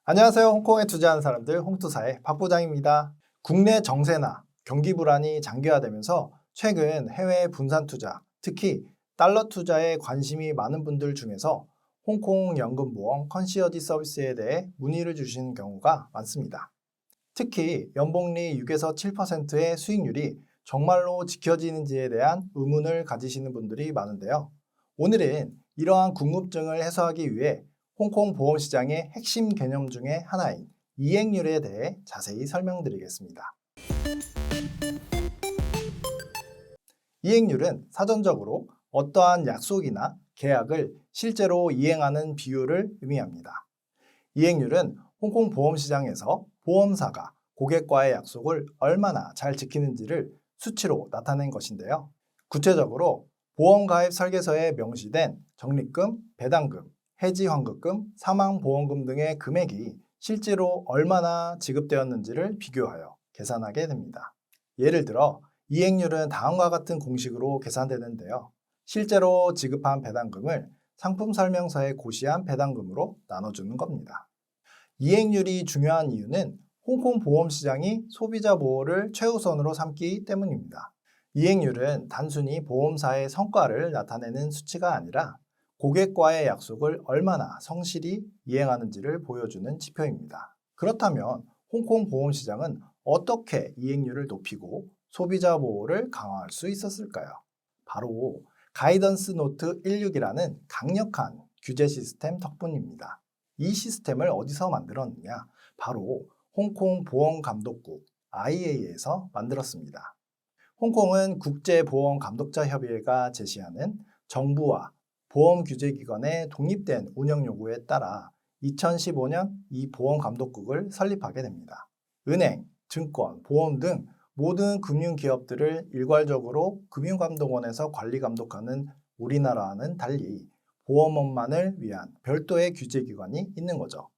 안녕하세요. 홍콩에 투자하는 사람들 홍투사의 박 부장입니다. 국내 정세나 경기 불안이 장기화되면서 최근 해외 분산 투자, 특히 달러 투자에 관심이 많은 분들 중에서 홍콩 연금보험 컨시어지 서비스에 대해 문의를 주시는 경우가 많습니다. 특히 연복리 6에서 7%의 수익률이 정말로 지켜지는지에 대한 의문을 가지시는 분들이 많은데요. 오늘은 이러한 궁금증을 해소하기 위해 홍콩 보험시장의 핵심 개념 중에 하나인 이행률에 대해 자세히 설명드리겠습니다. 이행률은 사전적으로 어떠한 약속이나 계약을 실제로 이행하는 비율을 의미합니다. 이행률은 홍콩 보험시장에서 보험사가 고객과의 약속을 얼마나 잘 지키는지를 수치로 나타낸 것인데요. 구체적으로 보험가입 설계서에 명시된 적립금, 배당금, 해지환급금, 사망보험금 등의 금액이 실제로 얼마나 지급되었는지를 비교하여 계산하게 됩니다. 예를 들어 이행률은 다음과 같은 공식으로 계산되는데요. 실제로 지급한 배당금을 상품 설명서에 고시한 배당금으로 나눠주는 겁니다. 이행률이 중요한 이유는 홍콩 보험시장이 소비자 보호를 최우선으로 삼기 때문입니다. 이행률은 단순히 보험사의 성과를 나타내는 수치가 아니라 고객과의 약속을 얼마나 성실히 이행하는지를 보여주는 지표입니다. 그렇다면 홍콩 보험시장은 어떻게 이행률을 높이고 소비자 보호를 강화할 수 있었을까요? 바로 가이던스 노트 16이라는 강력한 규제 시스템 덕분입니다. 이 시스템을 어디서 만들었느냐? 바로 홍콩 보험감독국 IA에서 만들었습니다. 홍콩은 국제보험감독자협의회가 제시하는 정부와 보험규제기관의 독립된 운영 요구에 따라 2015년 이 보험감독국을 설립하게 됩니다. 은행, 증권, 보험 등 모든 금융기업들을 일괄적으로 금융감독원에서 관리감독하는 우리나라와는 달리 보험업만을 위한 별도의 규제기관이 있는 거죠.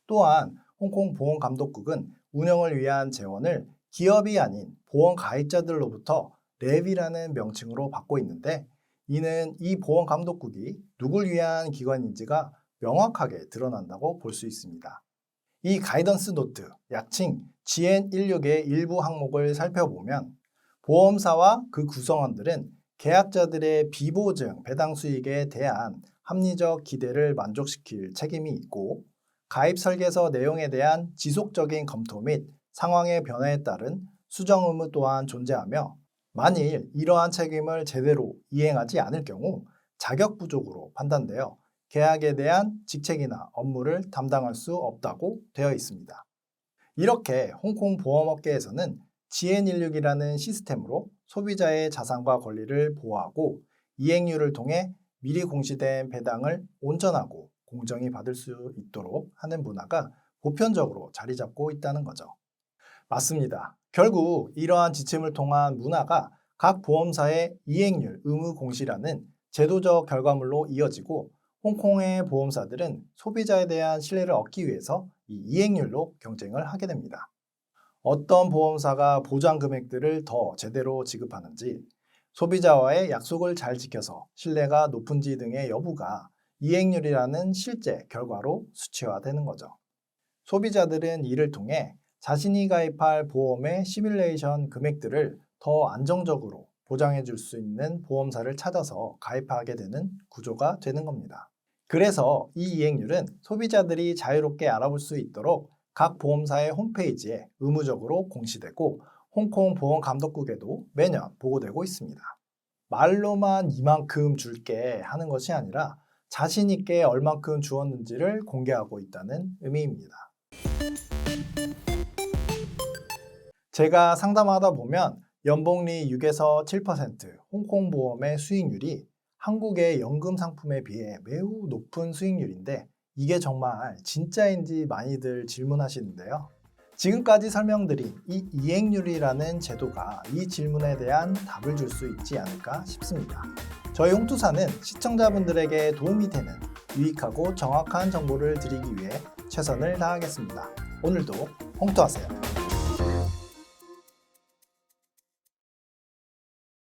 또한 홍콩 보험감독국은 운영을 위한 재원을 기업이 아닌 보험가입자들로부터 랩이라는 명칭으로 받고 있는데 이는 이 보험감독국이 누굴 위한 기관인지가 명확하게 드러난다고 볼 수 있습니다. 이 가이던스 노트, 약칭 GN16의 일부 항목을 살펴보면 보험사와 그 구성원들은 계약자들의 비보증 배당 수익에 대한 합리적 기대를 만족시킬 책임이 있고 가입 설계서 내용에 대한 지속적인 검토 및 상황의 변화에 따른 수정 의무 또한 존재하며 만일 이러한 책임을 제대로 이행하지 않을 경우 자격 부족으로 판단되어 계약에 대한 직책이나 업무를 담당할 수 없다고 되어 있습니다. 이렇게 홍콩 보험업계에서는 GN16이라는 시스템으로 소비자의 자산과 권리를 보호하고 이행률을 통해 미리 공시된 배당을 온전하고 공정히 받을 수 있도록 하는 문화가 보편적으로 자리 잡고 있다는 거죠. 맞습니다. 결국 이러한 지침을 통한 문화가 각 보험사의 이행률 의무 공시라는 제도적 결과물로 이어지고 홍콩의 보험사들은 소비자에 대한 신뢰를 얻기 위해서 이 이행률로 경쟁을 하게 됩니다. 어떤 보험사가 보장 금액들을 더 제대로 지급하는지, 소비자와의 약속을 잘 지켜서 신뢰가 높은지 등의 여부가 이행률이라는 실제 결과로 수치화되는 거죠. 소비자들은 이를 통해 자신이 가입할 보험의 시뮬레이션 금액들을 더 안정적으로 보장해 줄 수 있는 보험사를 찾아서 가입하게 되는 구조가 되는 겁니다. 그래서 이 이행률은 소비자들이 자유롭게 알아볼 수 있도록 각 보험사의 홈페이지에 의무적으로 공시되고 홍콩 보험감독국에도 매년 보고되고 있습니다. 말로만 이만큼 줄게 하는 것이 아니라 자신 있게 얼만큼 주었는지를 공개하고 있다는 의미입니다. 제가 상담하다 보면 연복리 6에서 7% 홍콩 보험의 수익률이 한국의 연금 상품에 비해 매우 높은 수익률인데 이게 정말 진짜인지 많이들 질문하시는데요. 지금까지 설명드린 이 이행률이라는 제도가 이 질문에 대한 답을 줄 수 있지 않을까 싶습니다. 저희 홍투사는 시청자분들에게 도움이 되는 유익하고 정확한 정보를 드리기 위해 최선을 다하겠습니다. 오늘도 홍투하세요.